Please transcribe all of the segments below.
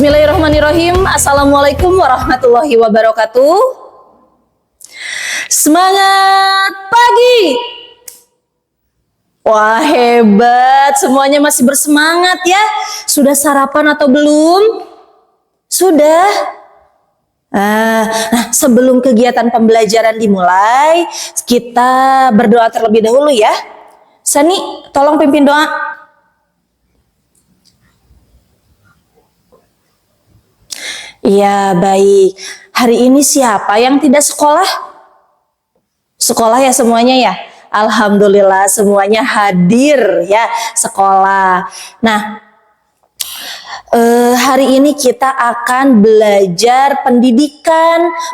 Bismillahirrahmanirrahim. Assalamualaikum warahmatullahi wabarakatuh. Semangat pagi. Wah, hebat, semuanya masih bersemangat ya. Sudah sarapan atau belum? Sudah. Nah, sebelum kegiatan pembelajaran dimulai, kita berdoa terlebih dahulu ya. Sani, tolong pimpin doa. Ya, baik. Hari ini siapa yang tidak sekolah? Sekolah ya semuanya ya? Alhamdulillah semuanya hadir ya sekolah. Nah, hari ini kita akan belajar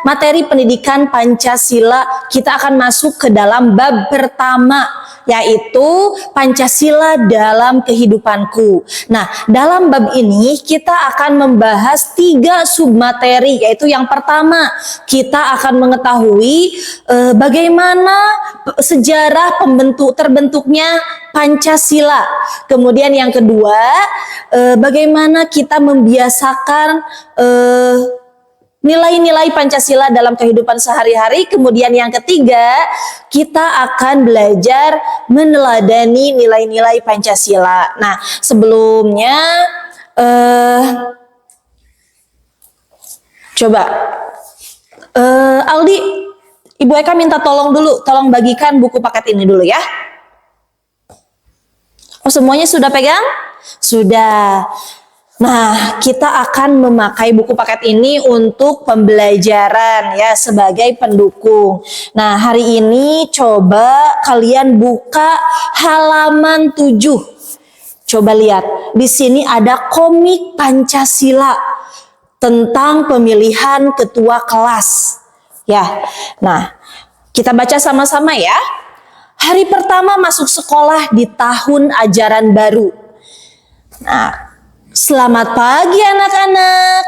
materi pendidikan Pancasila. Kita akan masuk ke dalam bab pertama, yaitu Pancasila dalam kehidupanku. Nah, dalam bab ini kita akan membahas 3 submateri, yaitu yang pertama, kita akan mengetahui bagaimana sejarah terbentuknya Pancasila. Kemudian yang kedua, bagaimana kita membiasakan nilai-nilai Pancasila dalam kehidupan sehari-hari. Kemudian yang ketiga, kita akan belajar meneladani nilai-nilai Pancasila. Nah, sebelumnya coba Aldi, Ibu Eka minta tolong bagikan buku paket ini dulu ya. Oh, semuanya sudah pegang? Sudah. Nah, kita akan memakai buku paket ini untuk pembelajaran ya sebagai pendukung. Nah, hari ini coba kalian buka halaman 7. Coba lihat, di sini ada komik Pancasila tentang pemilihan ketua kelas. Ya. Nah, kita baca sama-sama ya. Hari pertama masuk sekolah di tahun ajaran baru. Nah, selamat pagi anak-anak.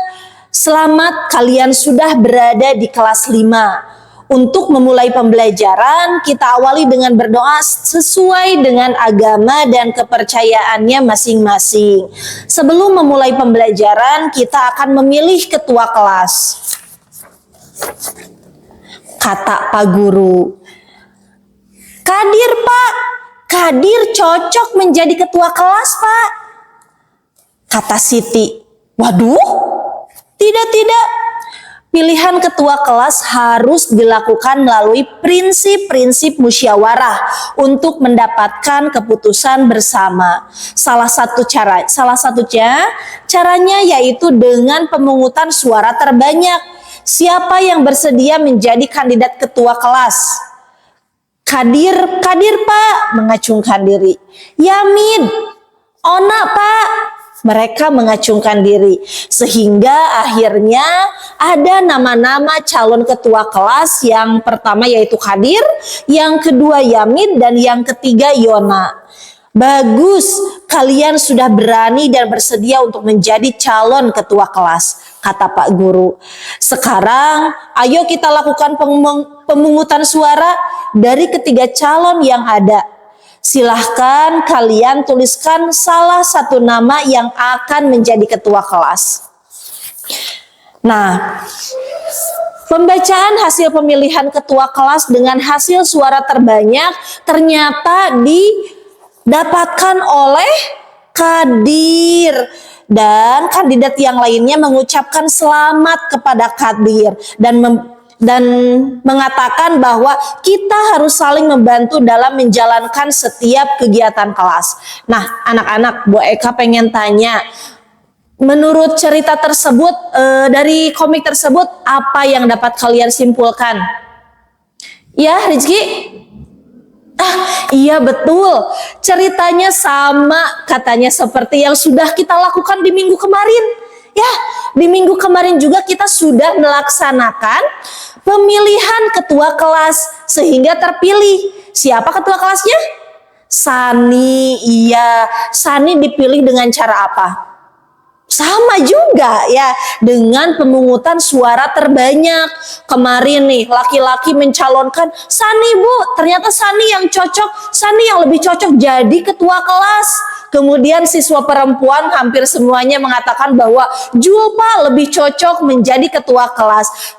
Selamat kalian sudah berada di kelas 5. Untuk memulai pembelajaran, kita awali dengan berdoa sesuai dengan agama dan kepercayaannya masing-masing. Sebelum memulai pembelajaran, kita akan memilih ketua kelas. Kata Pak Guru. Kadir, Pak. Kadir cocok menjadi ketua kelas, Pak. Kata Siti. Waduh, tidak. Pilihan ketua kelas harus dilakukan melalui prinsip-prinsip musyawarah untuk mendapatkan keputusan bersama. Salah satunya caranya yaitu dengan pemungutan suara terbanyak. Siapa yang bersedia menjadi kandidat ketua kelas? Kadir Pak, mengacungkan diri. Yamin, Ona Pak, mereka mengacungkan diri. Sehingga akhirnya ada nama-nama calon ketua kelas. Yang pertama yaitu Kadir, yang kedua Yamin, dan yang ketiga Yona. Bagus, kalian sudah berani dan bersedia untuk menjadi calon ketua kelas, kata Pak Guru. Sekarang ayo kita lakukan pemungutan suara dari ketiga calon yang ada. Silahkan kalian tuliskan salah satu nama yang akan menjadi ketua kelas. Nah, pembacaan hasil pemilihan ketua kelas dengan hasil suara terbanyak ternyata didapatkan oleh Kadir. Dan kandidat yang lainnya mengucapkan selamat kepada Kadir dan mengatakan bahwa kita harus saling membantu dalam menjalankan setiap kegiatan kelas. Nah, anak-anak, Bu Eka pengen tanya, menurut cerita tersebut, dari komik tersebut, apa yang dapat kalian simpulkan? Ya, Rizky? Iya betul, ceritanya sama katanya seperti yang sudah kita lakukan di minggu kemarin. Ya, di minggu kemarin juga kita sudah melaksanakan pemilihan ketua kelas sehingga terpilih. Siapa ketua kelasnya? Sani. Iya, Sani dipilih dengan cara apa? Sama juga ya, dengan pemungutan suara terbanyak. Kemarin nih laki-laki mencalonkan Sani, Bu, ternyata Sani yang lebih cocok jadi ketua kelas. Kemudian siswa perempuan hampir semuanya mengatakan bahwa Julpa lebih cocok menjadi ketua kelas.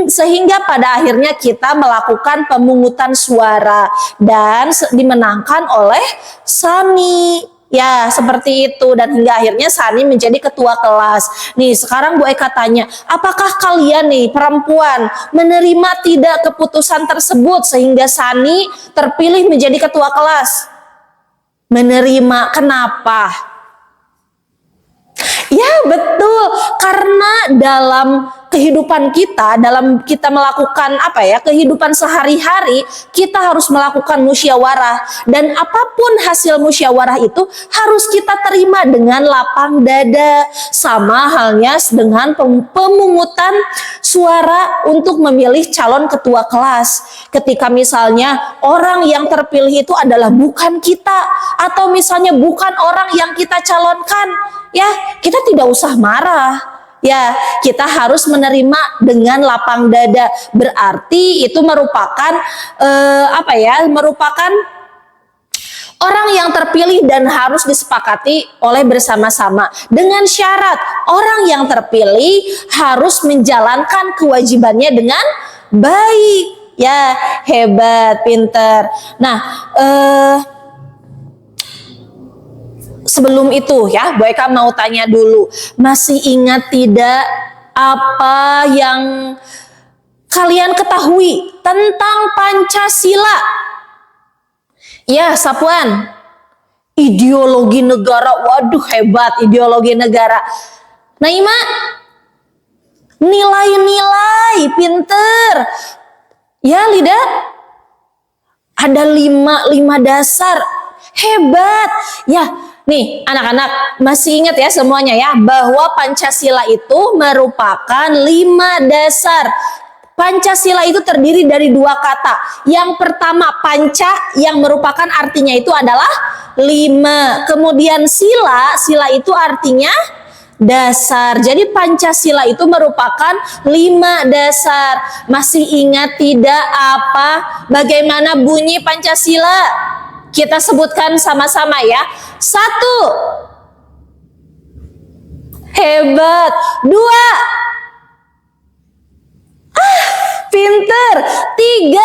Sehingga pada akhirnya kita melakukan pemungutan suara dan dimenangkan oleh Sani. Ya, seperti itu. Dan hingga akhirnya Sani menjadi ketua kelas. Nih, sekarang Bu Eka tanya, apakah kalian nih perempuan menerima tidak keputusan tersebut sehingga Sani terpilih menjadi ketua kelas? Menerima. Kenapa? Ya, betul. Karena dalam kehidupan kita, dalam kita melakukan kehidupan sehari-hari, kita harus melakukan musyawarah, dan apapun hasil musyawarah itu harus kita terima dengan lapang dada. Sama halnya dengan pemungutan suara untuk memilih calon ketua kelas. Ketika misalnya orang yang terpilih itu adalah bukan kita, atau misalnya bukan orang yang kita calonkan, ya kita tidak usah marah. Ya, kita harus menerima dengan lapang dada. Berarti itu merupakan merupakan orang yang terpilih dan harus disepakati oleh bersama-sama. Dengan syarat orang yang terpilih harus menjalankan kewajibannya dengan baik. Ya, hebat, pinter. Nah, sebelum itu ya, Bu Eka mau tanya dulu, masih ingat tidak apa yang kalian ketahui tentang Pancasila? Ya, Sapuan. Ideologi negara, waduh hebat, ideologi negara. Naima, nilai-nilai, pinter. Ya, Lida, ada lima dasar, hebat. Ya, nih, anak-anak masih ingat ya semuanya ya, bahwa Pancasila itu merupakan 5 dasar. Pancasila itu terdiri dari 2 kata. Yang pertama panca, yang merupakan artinya itu adalah 5. Kemudian sila itu artinya dasar. Jadi Pancasila itu merupakan 5 dasar. Masih ingat tidak bagaimana bunyi Pancasila? Kita sebutkan sama-sama ya. 1. Hebat. 2. Pinter. 3.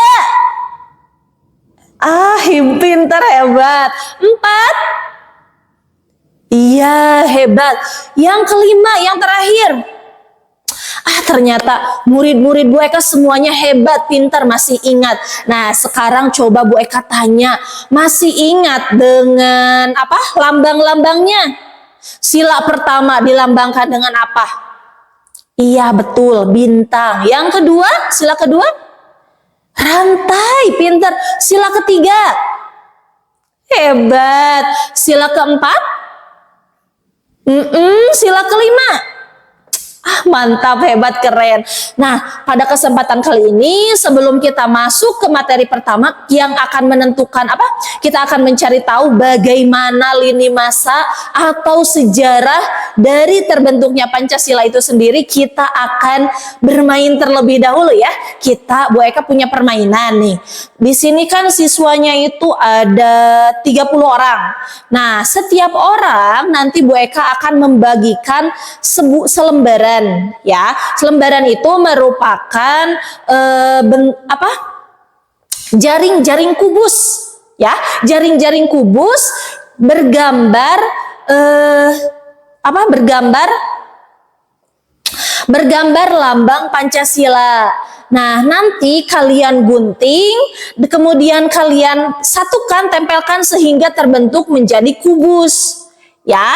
Pinter, hebat. 4. Iya, hebat. Yang kelima, yang terakhir. Ternyata murid-murid Bu Eka semuanya hebat, pintar, masih ingat. Nah, sekarang coba Bu Eka tanya, masih ingat dengan lambang-lambangnya? Sila pertama dilambangkan dengan apa? Iya, betul, bintang. Yang kedua, sila kedua? Rantai, pintar. Sila ketiga? Hebat. Sila keempat? Sila kelima? Mantap, hebat, keren. Nah, pada kesempatan kali ini sebelum kita masuk ke materi pertama yang akan menentukan kita akan mencari tahu bagaimana lini masa atau sejarah dari terbentuknya Pancasila itu sendiri. Kita akan bermain terlebih dahulu ya. Bu Eka punya permainan nih. Di sini kan siswanya itu ada 30 orang. Nah, setiap orang nanti Bu Eka akan membagikan selembaran. Ya, selembaran itu merupakan jaring-jaring kubus, ya, jaring-jaring kubus bergambar bergambar lambang Pancasila. Nah, nanti kalian gunting, kemudian kalian satukan, tempelkan sehingga terbentuk menjadi kubus. Ya,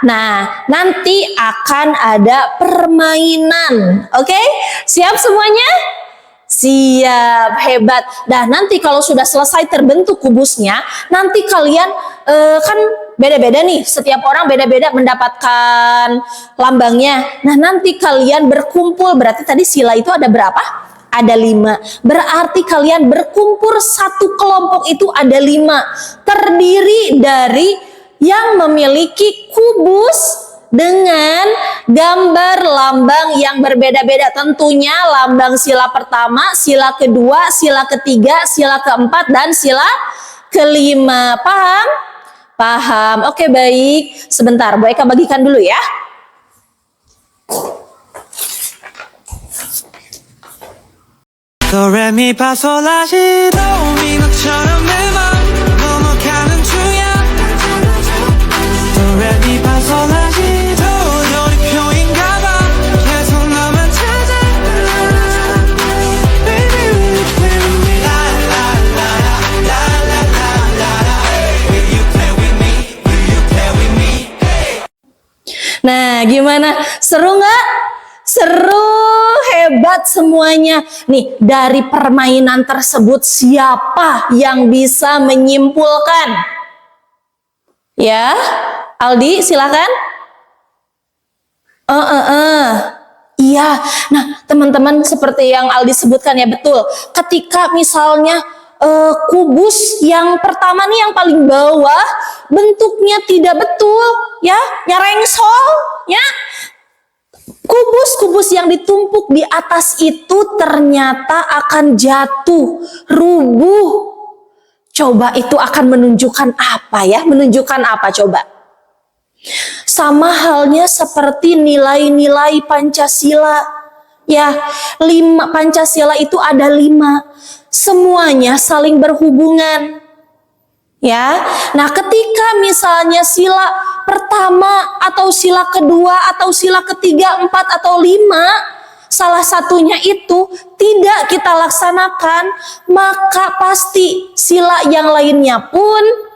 nah nanti akan ada permainan. Oke, siap semuanya? Siap, hebat. Nah, nanti kalau sudah selesai terbentuk kubusnya, nanti kalian kan beda-beda nih, setiap orang beda-beda mendapatkan lambangnya. Nah, nanti kalian berkumpul, berarti tadi sila itu ada berapa? Ada 5. Berarti kalian berkumpul satu kelompok itu ada 5. Terdiri dari yang memiliki kubus dengan gambar lambang yang berbeda-beda. Tentunya lambang sila pertama, sila kedua, sila ketiga, sila keempat, dan sila kelima. Paham? Paham. Oke, baik. Sebentar, Bu Eka bagikan dulu ya. Do re mi fa sol la si do mi 너처럼 매번 넘어가는 중이야 Do re mi fa sol la si do 돌이표인가 봐 계속 너만 찾아 Baby will you play with me La la la la la la la la Will you play with me Will you play with me Nah, gimana? Seru nggak? Seru, hebat semuanya. Nih, dari permainan tersebut siapa yang bisa menyimpulkan? Ya, Aldi, silakan. Iya, nah teman-teman seperti yang Aldi sebutkan ya, betul. Ketika misalnya kubus yang pertama nih yang paling bawah bentuknya tidak betul, ya, nyerengsol, ya. Kubus-kubus yang ditumpuk di atas itu ternyata akan jatuh, rubuh. Coba itu akan menunjukkan apa ya? Menunjukkan apa coba? Sama halnya seperti nilai-nilai Pancasila. Ya, Pancasila itu ada 5. Semuanya saling berhubungan. Ya, nah ketika misalnya sila pertama atau sila kedua atau sila ketiga, 4 atau 5, salah satunya itu tidak kita laksanakan, maka pasti sila yang lainnya pun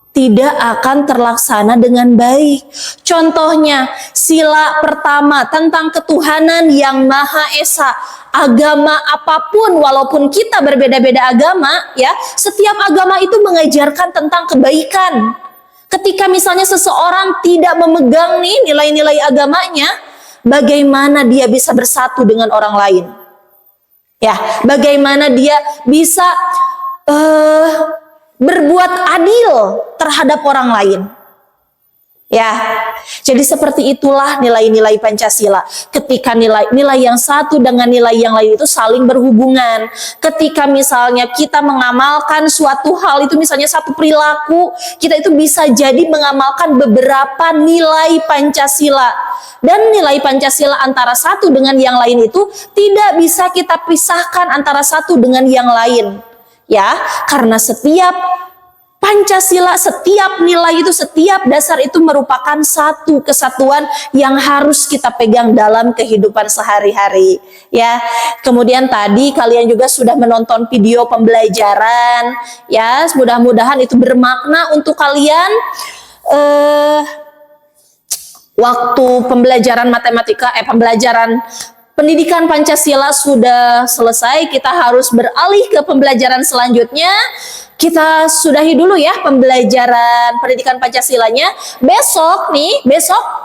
tidak akan terlaksana dengan baik. Contohnya, sila pertama tentang ketuhanan yang Maha Esa. Agama apapun, walaupun kita berbeda-beda agama, ya, setiap agama itu mengajarkan tentang kebaikan. Ketika misalnya seseorang tidak memegang nih nilai-nilai agamanya, bagaimana dia bisa bersatu dengan orang lain? Ya, bagaimana dia bisa berbuat adil terhadap orang lain? Ya, jadi seperti itulah nilai-nilai Pancasila. Ketika nilai yang satu dengan nilai yang lain itu saling berhubungan. Ketika misalnya kita mengamalkan suatu hal itu, misalnya satu perilaku, kita itu bisa jadi mengamalkan beberapa nilai Pancasila. Dan nilai Pancasila antara satu dengan yang lain itu tidak bisa kita pisahkan antara satu dengan yang lain. Ya, karena setiap Pancasila, setiap nilai itu, setiap dasar itu merupakan satu kesatuan yang harus kita pegang dalam kehidupan sehari-hari. Ya, kemudian tadi kalian juga sudah menonton video pembelajaran. Ya, mudah-mudahan itu bermakna untuk kalian. Waktu pembelajaran matematika, pembelajaran pendidikan Pancasila sudah selesai. Kita harus beralih ke pembelajaran selanjutnya. Kita sudahi dulu ya pembelajaran pendidikan Pancasilanya. Besok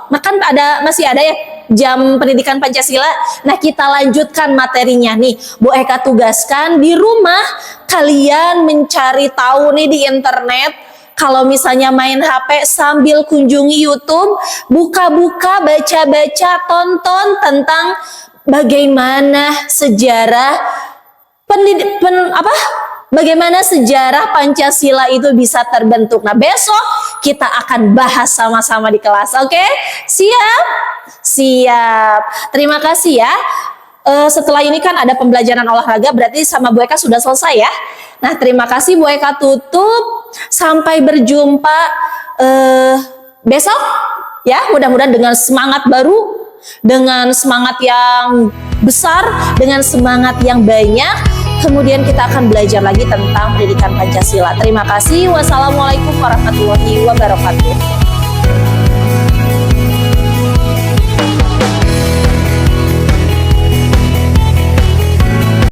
kan masih ada ya jam pendidikan Pancasila. Nah, kita lanjutkan materinya nih. Bu Eka tugaskan di rumah kalian mencari tahu nih di internet. Kalau misalnya main HP sambil kunjungi YouTube, buka-buka, baca-baca, tonton tentang bagaimana sejarah bagaimana sejarah Pancasila itu bisa terbentuk. Nah, besok kita akan bahas sama-sama di kelas. Oke? Siap? Siap. Terima kasih ya. Setelah ini kan ada pembelajaran olahraga, berarti sama Bu Eka sudah selesai ya. Nah, terima kasih, Bu Eka tutup. Sampai berjumpa besok ya. Mudah-mudahan dengan semangat baru, dengan semangat yang besar, dengan semangat yang banyak. Kemudian kita akan belajar lagi tentang pendidikan Pancasila. Terima kasih. Wassalamualaikum warahmatullahi wabarakatuh.